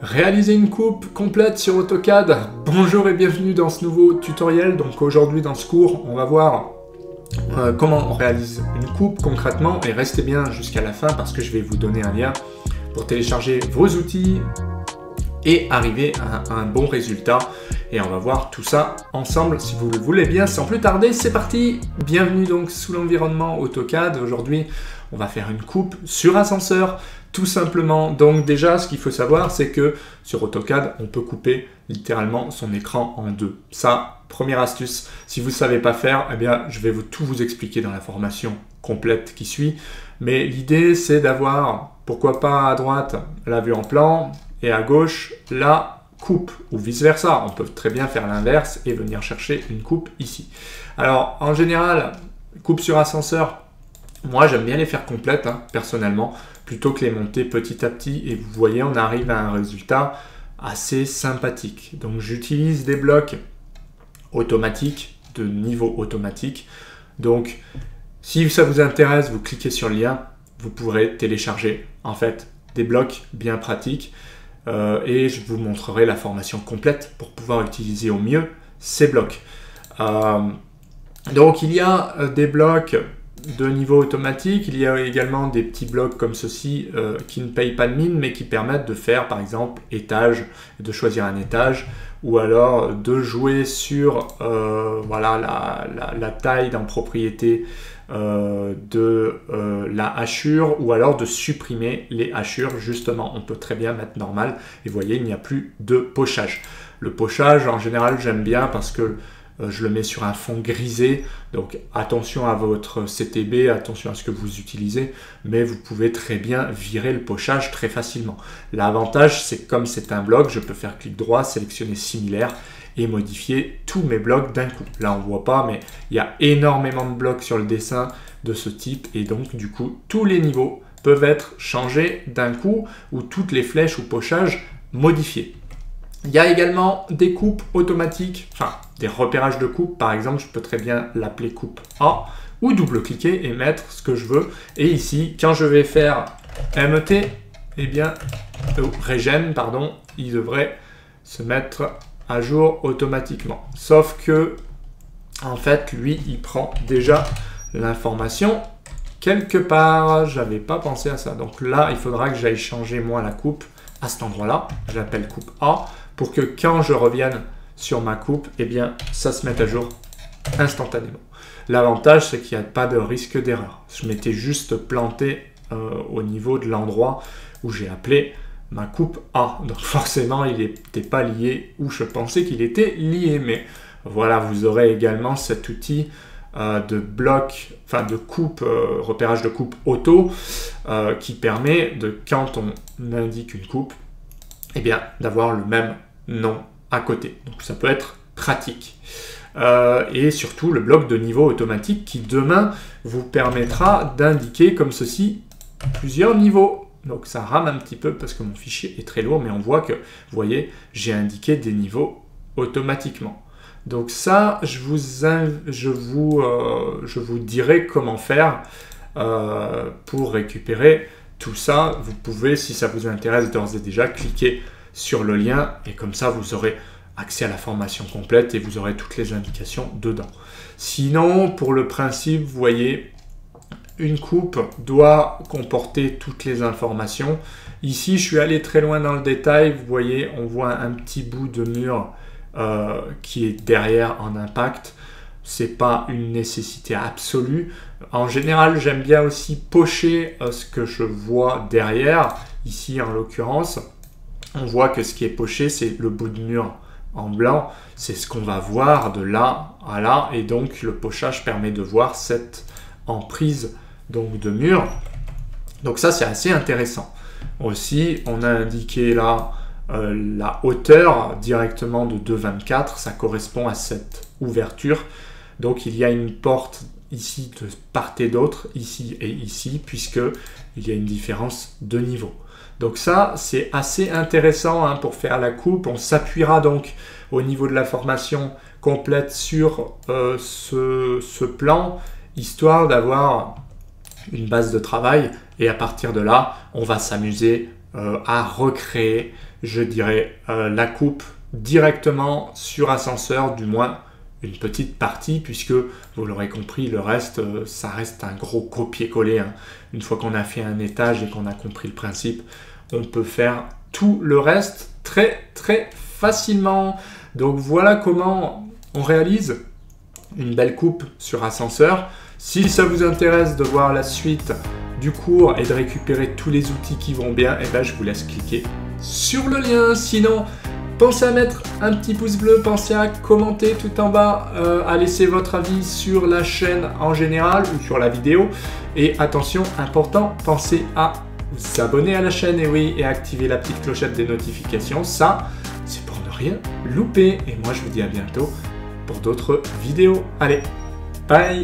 Réaliser une coupe complète sur AutoCAD. Bonjour et bienvenue dans ce nouveau tutoriel. Donc aujourd'hui dans ce cours, on va voir comment on réalise une coupe concrètement et restez bien jusqu'à la fin parce que je vais vous donner un lien pour télécharger vos outils et arriver à un bon résultat. Et on va voir tout ça ensemble si vous le voulez bien. Sans plus tarder, c'est parti. Bienvenue donc sous l'environnement AutoCAD. Aujourd'hui, on va faire une coupe sur ascenseur, tout simplement. Donc déjà, ce qu'il faut savoir, c'est que sur AutoCAD, on peut couper littéralement son écran en deux. Ça, première astuce. Si vous ne savez pas faire, eh bien, je vais tout vous expliquer dans la formation complète qui suit. Mais l'idée, c'est d'avoir, pourquoi pas à droite, la vue en plan et à gauche, la coupe ou vice versa. On peut très bien faire l'inverse et venir chercher une coupe ici. Alors, en général, coupe sur ascenseur, moi, j'aime bien les faire complètes, personnellement, plutôt que les monter petit à petit. Et vous voyez, on arrive à un résultat assez sympathique. Donc, j'utilise des blocs automatiques, de niveau automatique. Donc, si ça vous intéresse, vous cliquez sur le lien, vous pourrez télécharger, en fait, des blocs bien pratiques. Et je vous montrerai la formation complète pour pouvoir utiliser au mieux ces blocs. Donc, il y a des blocs de niveau automatique, il y a également des petits blocs comme ceci qui ne payent pas de mine mais qui permettent de faire par exemple étage, de choisir un étage ou alors de jouer sur voilà, la taille d'un propriété de la hachure ou alors de supprimer les hachures. Justement, on peut très bien mettre normal et vous voyez, il n'y a plus de pochage. Le pochage en général j'aime bien parce que je le mets sur un fond grisé, donc attention à votre CTB, attention à ce que vous utilisez, mais vous pouvez très bien virer le pochage très facilement. L'avantage, c'est comme c'est un bloc, je peux faire clic droit, sélectionner similaire et modifier tous mes blocs d'un coup. Là, on ne voit pas, mais il y a énormément de blocs sur le dessin de ce type et donc du coup, tous les niveaux peuvent être changés d'un coup ou toutes les flèches ou pochages modifiés. Il y a également des coupes automatiques, enfin des repérages de coupe. Par exemple, je peux très bien l'appeler coupe A ou double-cliquer et mettre ce que je veux. Et ici, quand je vais faire MET, eh bien, Regen, pardon, il devrait se mettre à jour automatiquement. Sauf que, en fait, lui, il prend déjà l'information quelque part. J'avais pas pensé à ça. Donc là, il faudra que j'aille changer moi la coupe à cet endroit-là. Je l'appelle coupe A pour que quand je revienne sur ma coupe, eh bien, ça se mette à jour instantanément. L'avantage, c'est qu'il n'y a pas de risque d'erreur. Je m'étais juste planté au niveau de l'endroit où j'ai appelé ma coupe A. Donc forcément, il n'était pas lié où je pensais qu'il était lié. Mais voilà, vous aurez également cet outil de bloc, enfin de coupe, repérage de coupe auto, qui permet de, quand on indique une coupe, eh bien, d'avoir le même nom à côté. Donc ça peut être pratique. Et surtout le bloc de niveau automatique qui demain vous permettra d'indiquer comme ceci plusieurs niveaux. Donc ça rame un petit peu parce que mon fichier est très lourd, mais on voit que, vous voyez, j'ai indiqué des niveaux automatiquement. Donc ça, je vous dirai comment faire pour récupérer tout ça. Vous pouvez, si ça vous intéresse d'ores et déjà, cliquer sur le lien et comme ça vous aurez accès à la formation complète et vous aurez toutes les indications dedans. Sinon, pour le principe, vous voyez, une coupe doit comporter toutes les informations. Ici, je suis allé très loin dans le détail. Vous voyez, on voit un petit bout de mur qui est derrière en impact. C'est pas une nécessité absolue. En général, j'aime bien aussi pocher ce que je vois derrière. Ici, en l'occurrence, on voit que ce qui est poché, c'est le bout de mur en blanc. C'est ce qu'on va voir de là à là. Et donc, le pochage permet de voir cette emprise donc, de mur. Donc ça, c'est assez intéressant. Aussi, on a indiqué là la hauteur directement de 2,24. Ça correspond à cette ouverture. Donc, il y a une porte ici de part et d'autre, ici et ici, puisqu'il y a une différence de niveau. Donc ça, c'est assez intéressant pour faire la coupe. On s'appuiera donc au niveau de la formation complète sur ce plan, histoire d'avoir une base de travail. Et à partir de là, on va s'amuser à recréer, je dirais, la coupe directement sur ascenseur, du moins une petite partie, puisque vous l'aurez compris, le reste, ça reste un gros copier-coller. Hein. Une fois qu'on a fait un étage et qu'on a compris le principe, on peut faire tout le reste très très facilement. Donc voilà comment on réalise une belle coupe sur ascenseur. Si ça vous intéresse de voir la suite du cours et de récupérer tous les outils qui vont bien, et ben je vous laisse cliquer sur le lien. Sinon, pensez à mettre un petit pouce bleu, pensez à commenter tout en bas, à laisser votre avis sur la chaîne en général ou sur la vidéo. Et attention, important, pensez à vous abonner à la chaîne, et oui, et activer la petite clochette des notifications. Ça, c'est pour ne rien louper. Et moi, je vous dis à bientôt pour d'autres vidéos. Allez, bye!